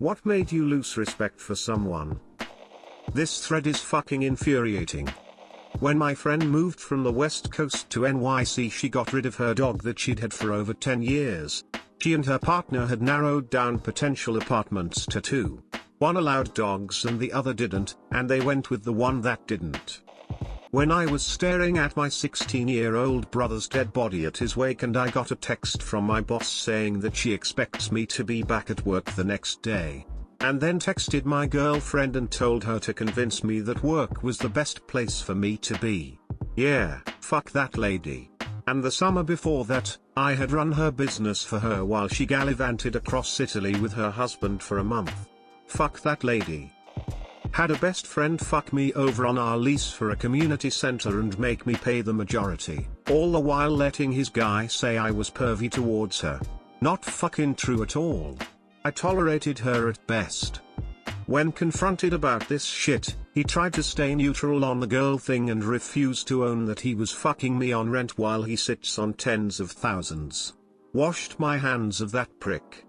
What made you lose respect for someone? This thread is fucking infuriating. When my friend moved from the West Coast to NYC, she got rid of her dog that she'd had for over 10 years. She and her partner had narrowed down potential apartments to two. One allowed dogs and the other didn't, and they went with the one that didn't. When I was staring at my 16-year-old brother's dead body at his wake, and I got a text from my boss saying that she expects me to be back at work the next day. And then texted my girlfriend and told her to convince me that work was the best place for me to be. Yeah, fuck that lady. And the summer before that, I had run her business for her while she gallivanted across Italy with her husband for a month. Fuck that lady. Had a best friend fuck me over on our lease for a community center and make me pay the majority, all the while letting his guy say I was pervy towards her. Not fucking true at all. I tolerated her at best. When confronted about this shit, he tried to stay neutral on the girl thing and refused to own that he was fucking me on rent while he sits on tens of thousands. Washed my hands of that prick.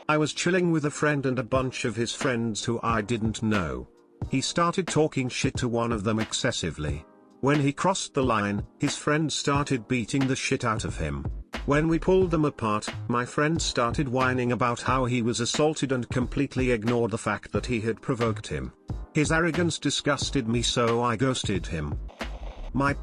I was chilling with a friend and a bunch of his friends who I didn't know. He started talking shit to one of them excessively. When he crossed the line, his friend started beating the shit out of him. When we pulled them apart, my friend started whining about how he was assaulted and completely ignored the fact that he had provoked him. His arrogance disgusted me, so I ghosted him. My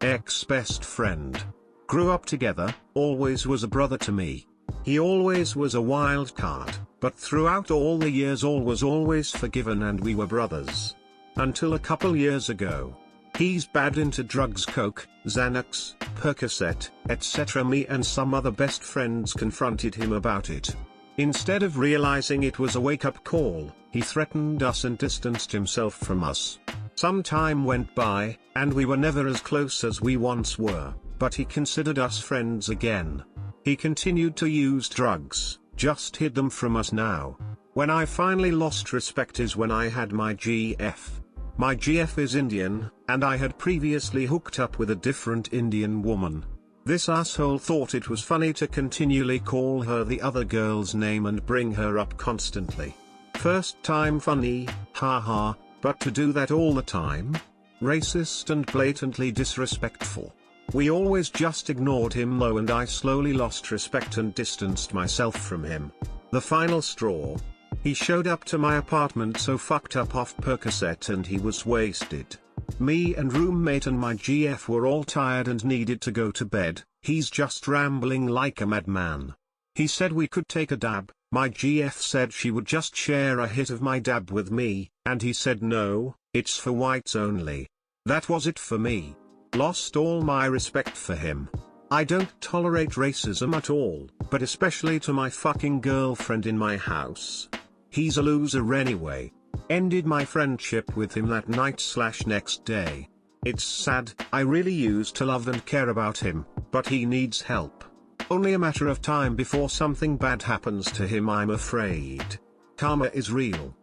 ex-best friend. Grew up together, always was a brother to me. He always was a wild card, but throughout all the years all was always forgiven and we were brothers. Until a couple years ago. He's bad into drugs, coke, Xanax, Percocet, etc. Me and some other best friends confronted him about it. Instead of realizing it was a wake-up call, he threatened us and distanced himself from us. Some time went by, and we were never as close as we once were, but he considered us friends again. He continued to use drugs, just hid them from us now. When I finally lost respect is when I had my GF. My GF is Indian, and I had previously hooked up with a different Indian woman. This asshole thought it was funny to continually call her the other girl's name and bring her up constantly. First time funny, haha, but to do that all the time? Racist and blatantly disrespectful. We always just ignored him though, and I slowly lost respect and distanced myself from him. The final straw. He showed up to my apartment so fucked up off Percocet and he was wasted. Me and roommate and my GF were all tired and needed to go to bed. He's just rambling like a madman. He said we could take a dab. My GF said she would just share a hit of my dab with me, and he said no, it's for whites only. That was it for me. Lost all my respect for him. I don't tolerate racism at all, but especially to my fucking girlfriend in my house. He's a loser anyway. Ended my friendship with him that night/next day. It's sad, I really used to love and care about him, but he needs help. Only a matter of time before something bad happens to him, I'm afraid. Karma is real.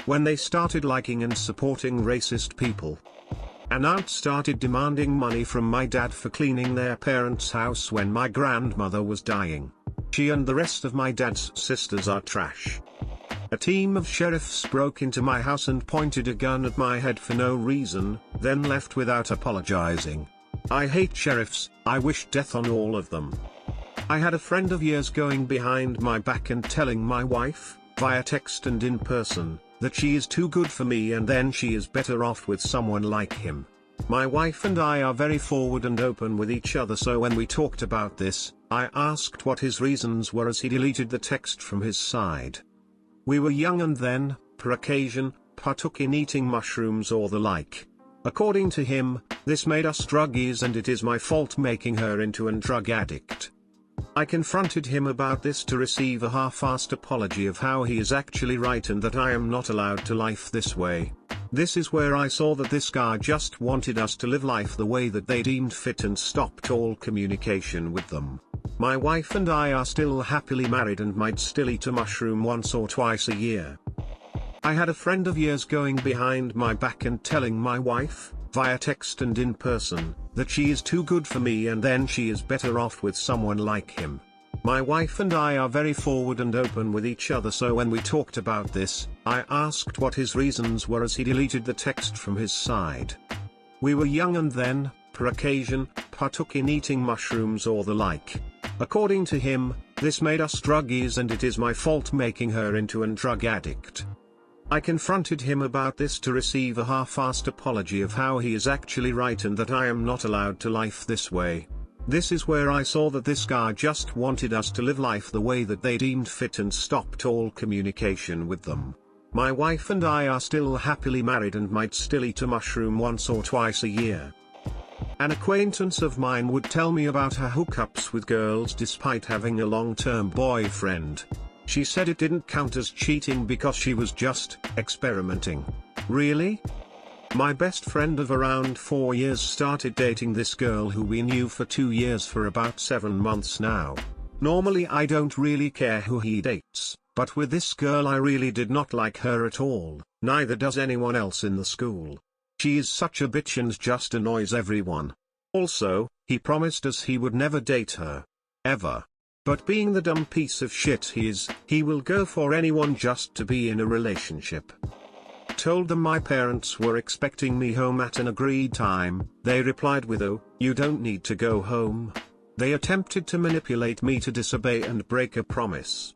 When they started liking and supporting racist people. An aunt started demanding money from my dad for cleaning their parents' house when my grandmother was dying. She and the rest of my dad's sisters are trash. A team of sheriffs broke into my house and pointed a gun at my head for no reason, then left without apologizing. I hate sheriffs, I wish death on all of them. I had a friend of years going behind my back and telling my wife, via text and in person, that she is too good for me and then she is better off with someone like him. My wife and I are very forward and open with each other, so when we talked about this, I asked what his reasons were as he deleted the text from his side. We were young and then, per occasion, partook in eating mushrooms or the like. According to him, this made us druggies and it is my fault making her into a drug addict. I confronted him about this to receive a half-assed apology of how he is actually right and that I am not allowed to live this way. This is where I saw that this guy just wanted us to live life the way that they deemed fit and stopped all communication with them. My wife and I are still happily married and might still eat a mushroom once or twice a year. I had a friend of years going behind my back and telling my wife, via text and in person, that she is too good for me and then she is better off with someone like him. My wife and I are very forward and open with each other, so when we talked about this, I asked what his reasons were as he deleted the text from his side. We were young and then, per occasion, partook in eating mushrooms or the like. According to him, this made us druggies and it is my fault making her into a drug addict. I confronted him about this to receive a half-assed apology of how he is actually right and that I am not allowed to live this way. This is where I saw that this guy just wanted us to live life the way that they deemed fit and stopped all communication with them. My wife and I are still happily married and might still eat a mushroom once or twice a year. An acquaintance of mine would tell me about her hookups with girls despite having a long-term boyfriend. She said it didn't count as cheating because she was just experimenting. Really? My best friend of around 4 years started dating this girl who we knew for 2 years for about 7 months now. Normally I don't really care who he dates, but with this girl I really did not like her at all, neither does anyone else in the school. She is such a bitch and just annoys everyone. Also, he promised us he would never date her. Ever. But being the dumb piece of shit he is, he will go for anyone just to be in a relationship. Told them my parents were expecting me home at an agreed time, they replied with "Oh, you don't need to go home." They attempted to manipulate me to disobey and break a promise.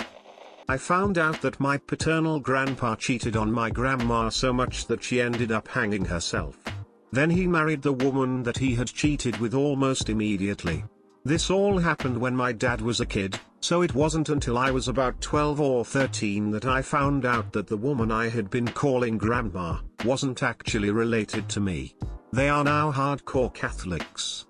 I found out that my paternal grandpa cheated on my grandma so much that she ended up hanging herself. Then he married the woman that he had cheated with almost immediately. This all happened when my dad was a kid, so it wasn't until I was about 12 or 13 that I found out that the woman I had been calling grandma wasn't actually related to me. They are now hardcore Catholics.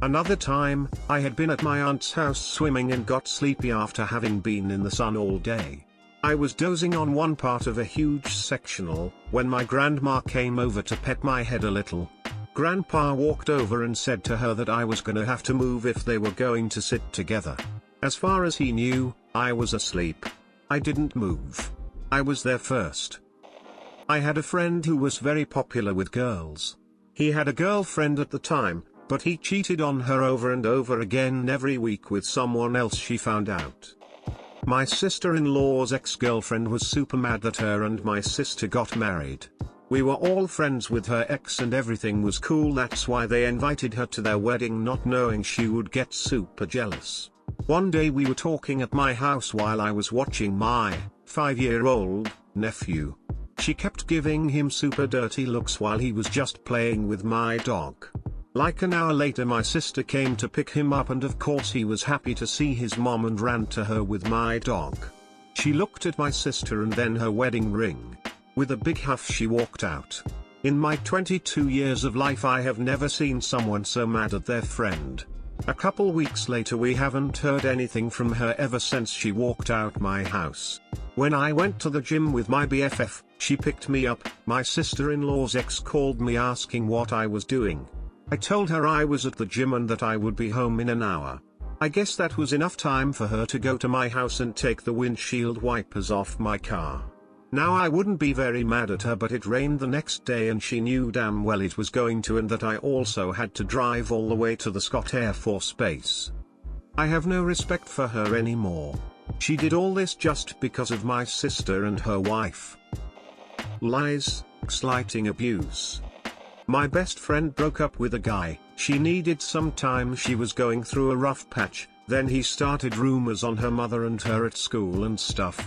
Another time, I had been at my aunt's house swimming and got sleepy after having been in the sun all day. I was dozing on one part of a huge sectional, when my grandma came over to pet my head a little. Grandpa walked over and said to her that I was gonna have to move if they were going to sit together. As far as he knew, I was asleep. I didn't move. I was there first. I had a friend who was very popular with girls. He had a girlfriend at the time, but he cheated on her over and over again every week with someone else she found out. My sister-in-law's ex-girlfriend was super mad that her and my sister got married. We were all friends with her ex and everything was cool, that's why they invited her to their wedding not knowing she would get super jealous. One day we were talking at my house while I was watching my 5-year-old nephew. She kept giving him super dirty looks while he was just playing with my dog. Like an hour later my sister came to pick him up and of course he was happy to see his mom and ran to her with my dog. She looked at my sister and then her wedding ring. With a big huff she walked out. In my 22 years of life I have never seen someone so mad at their friend. A couple weeks later we haven't heard anything from her ever since she walked out my house. When I went to the gym with my BFF, she picked me up. My sister-in-law's ex called me asking what I was doing. I told her I was at the gym and that I would be home in an hour. I guess that was enough time for her to go to my house and take the windshield wipers off my car. Now I wouldn't be very mad at her, but it rained the next day and she knew damn well it was going to, and that I also had to drive all the way to the Scott Air Force Base. I have no respect for her anymore. She did all this just because of my sister and her wife. Lies, gaslighting, abuse. My best friend broke up with a guy, she needed some time, she was going through a rough patch, then he started rumors on her mother and her at school and stuff.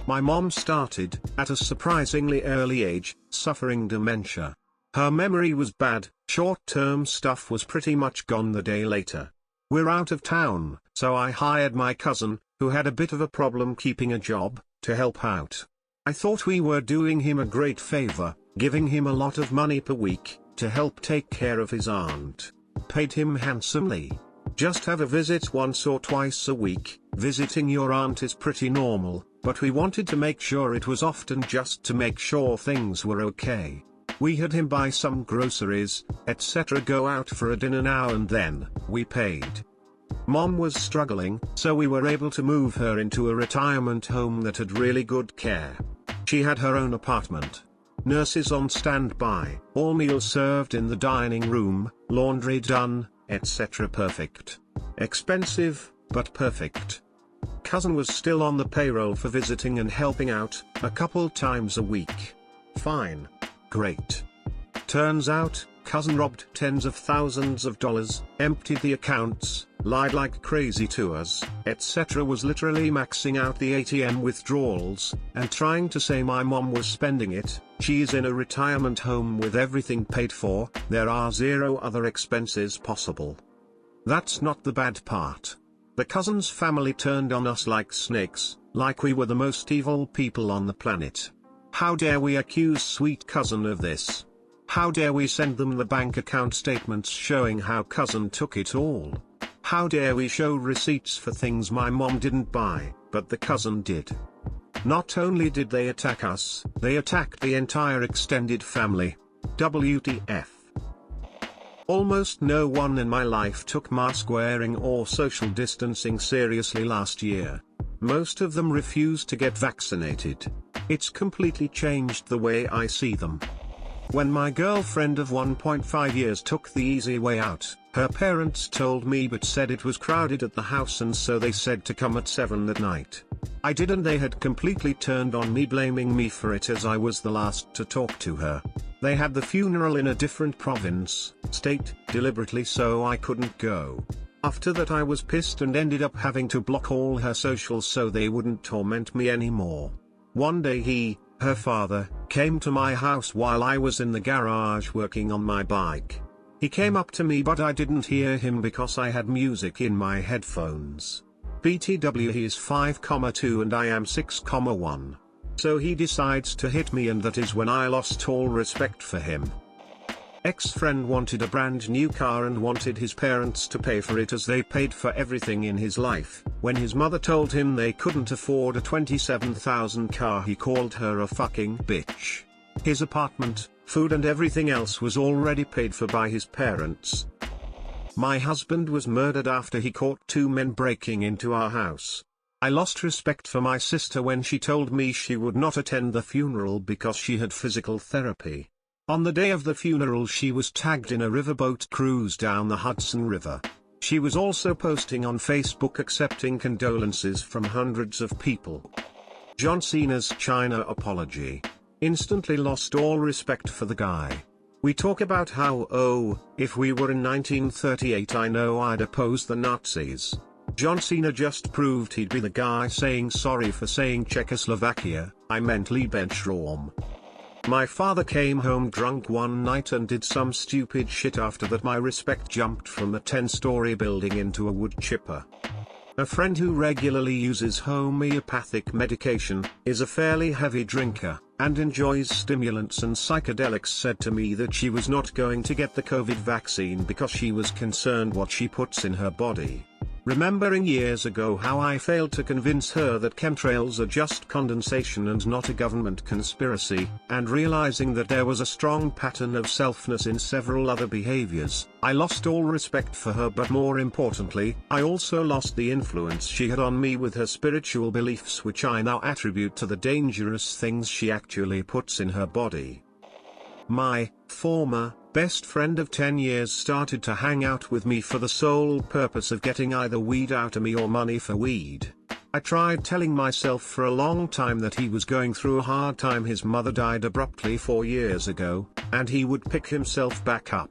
My mom started, at a surprisingly early age, suffering dementia. Her memory was bad, short-term stuff was pretty much gone the day later. We're out of town, so I hired my cousin, who had a bit of a problem keeping a job, to help out. I thought we were doing him a great favor, giving him a lot of money per week, to help take care of his aunt. Paid him handsomely. Just have a visit once or twice a week, visiting your aunt is pretty normal, but we wanted to make sure it was often just to make sure things were okay. We had him buy some groceries, etc., go out for a dinner now and then, we paid. Mom was struggling, so we were able to move her into a retirement home that had really good care. She had her own apartment. Nurses on standby, all meals served in the dining room, laundry done, etc. Perfect. Expensive, but perfect. Cousin was still on the payroll for visiting and helping out, a couple times a week. Fine. Great. Turns out, cousin robbed tens of thousands of dollars, emptied the accounts, lied like crazy to us, etc. Was literally maxing out the ATM withdrawals, and trying to say my mom was spending it. She's in a retirement home with everything paid for, there are zero other expenses possible. That's not the bad part. The cousin's family turned on us like snakes, like we were the most evil people on the planet. How dare we accuse sweet cousin of this? How dare we send them the bank account statements showing how cousin took it all? How dare we show receipts for things my mom didn't buy, but the cousin did? Not only did they attack us, they attacked the entire extended family. WTF. Almost no one in my life took mask wearing or social distancing seriously last year. Most of them refused to get vaccinated. It's completely changed the way I see them. When my girlfriend of 1.5 years took the easy way out, her parents told me but said it was crowded at the house and so they said to come at 7 at night. I did and they had completely turned on me, blaming me for it as I was the last to talk to her. They had the funeral in a different province, state, deliberately so I couldn't go. After that I was pissed and ended up having to block all her socials so they wouldn't torment me anymore. One day her father, came to my house while I was in the garage working on my bike. He came up to me but I didn't hear him because I had music in my headphones. BTW, he is 5,2 and I am 6,1. So he decides to hit me and that is when I lost all respect for him. Ex-friend wanted a brand new car and wanted his parents to pay for it as they paid for everything in his life. When his mother told him they couldn't afford a $27,000 car, he called her a fucking bitch. His apartment, food and everything else was already paid for by his parents. My husband was murdered after he caught 2 men breaking into our house. I lost respect for my sister when she told me she would not attend the funeral because she had physical therapy. On the day of the funeral she was tagged in a riverboat cruise down the Hudson River. She was also posting on Facebook accepting condolences from hundreds of people. John Cena's China apology. Instantly lost all respect for the guy. We talk about how, oh, if we were in 1938 I know I'd oppose the Nazis. John Cena just proved he'd be the guy saying sorry for saying Czechoslovakia, I meant Lebensraum. My father came home drunk one night and did some stupid shit. After that my respect jumped from a 10-story building into a wood chipper. A friend who regularly uses homeopathic medication, is a fairly heavy drinker, and enjoys stimulants and psychedelics said to me that she was not going to get the COVID vaccine because she was concerned what she puts in her body. Remembering years ago how I failed to convince her that chemtrails are just condensation and not a government conspiracy, and realizing that there was a strong pattern of selfness in several other behaviors, I lost all respect for her, but more importantly, I also lost the influence she had on me with her spiritual beliefs, which I now attribute to the dangerous things she actually puts in her body. My former best friend of 10 years started to hang out with me for the sole purpose of getting either weed out of me or money for weed. I tried telling myself for a long time that he was going through a hard time. His mother died abruptly 4 years ago, and he would pick himself back up.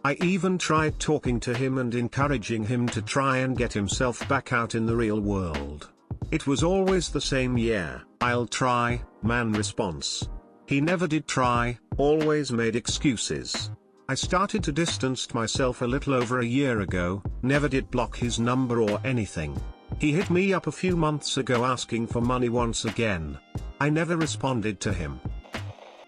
I even tried talking to him and encouraging him to try and get himself back out in the real world. It was always the same "yeah, I'll try," man response. He never did try, always made excuses. I started to distance myself a little over a year ago, never did block his number or anything. He hit me up a few months ago asking for money once again. I never responded to him.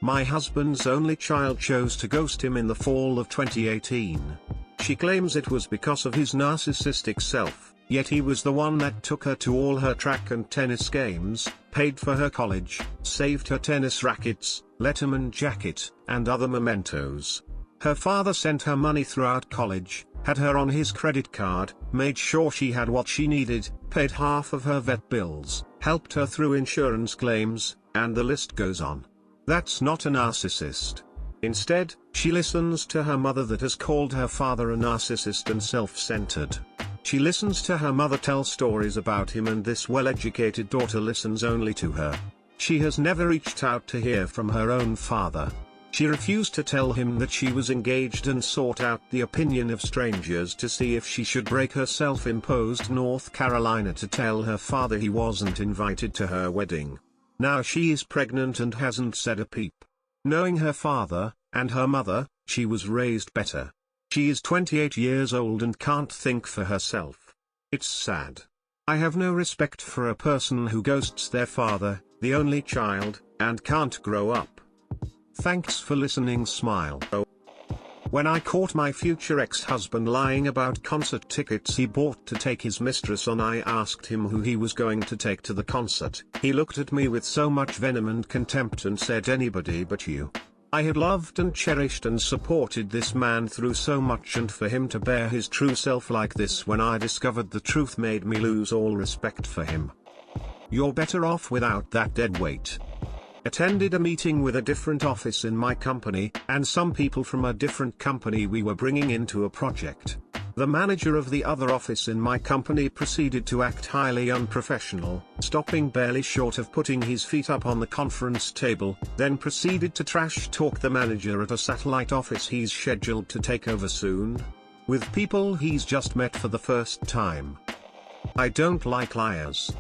My husband's only child chose to ghost him in the fall of 2018. She claims it was because of his narcissistic self, yet he was the one that took her to all her track and tennis games, paid for her college, saved her tennis rackets, Letterman jacket, and other mementos. Her father sent her money throughout college, had her on his credit card, made sure she had what she needed, paid half of her vet bills, helped her through insurance claims, and the list goes on. That's not a narcissist. Instead, she listens to her mother that has called her father a narcissist and self-centered. She listens to her mother tell stories about him, and this well-educated daughter listens only to her. She has never reached out to hear from her own father. She refused to tell him that she was engaged and sought out the opinion of strangers to see if she should break her self-imposed North Carolina to tell her father he wasn't invited to her wedding. Now she is pregnant and hasn't said a peep. Knowing her father, and her mother, she was raised better. She is 28 years old and can't think for herself. It's sad. I have no respect for a person who ghosts their father, the only child, and can't grow up. Thanks for listening, smile. When I caught my future ex-husband lying about concert tickets he bought to take his mistress on, I asked him who he was going to take to the concert. He looked at me with so much venom and contempt and said, "Anybody but you." I had loved and cherished and supported this man through so much, and for him to bear his true self like this when I discovered the truth made me lose all respect for him. You're better off without that dead weight. Attended a meeting with a different office in my company, and some people from a different company we were bringing into a project. The manager of the other office in my company proceeded to act highly unprofessional, stopping barely short of putting his feet up on the conference table, then proceeded to trash talk the manager at a satellite office he's scheduled to take over soon, with people he's just met for the first time. I don't like liars.